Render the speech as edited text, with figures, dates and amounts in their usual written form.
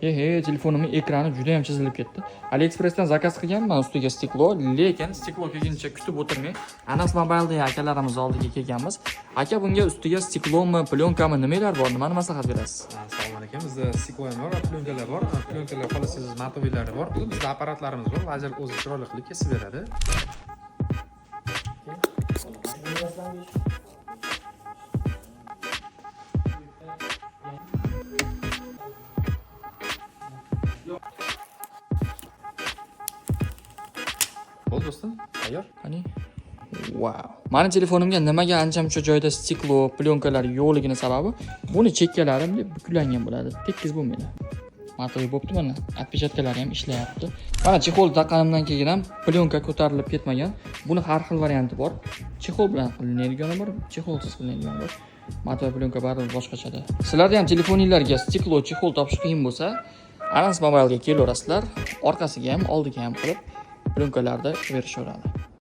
Telefonimning ekrani juda ham chizilib ketdi. AliExpressdan zakaz qilganman ustiga stiklo, lekin stiklo kelguncha kutib o'tirmay, Anas Mobile'da akalarimiz oldiga kelganmiz. Aka, bunga ustiga stiklomi, plyonkami nimalar bor? Nimani maslahat berasiz? Assalomu alaykum. Bizda stiklo ham bor, plyonkalar bor. Plyonklar xohlasangiz matoviylari bor. Bizda apparatlarimiz bor. Lazer o'zi chiroyli qilib kesib beradi. Bo'ldi do'stim, tayyor. Qani? Wow. Mani telefonimga nimaga ancha-muncha joyda stiklo, plyonkalar yo'qligini sababi buni chekkalarim deb buklangan bo'ladi. Tekis bo'lmaydi. Matoviy bo'pti mana. Отпечаткалari ham ishlayapti. Mana chexol taqqanimdan keyin ham plyonka ko'tarilib ketmagan. Buni har xil varianti bor. Chexol bilan qilinadigan bor, chexolsiz qilinadigan bor. Matoviy plyonka baribir boshqachada. Sizlarda ham telefoningizlarga stiklo, chexol topish qiyin bo'lsa, Anas Mobile'ga kelaverasizlar. Orqasiga ham, oldiga ham qilib plyonkalarni berishaveradi.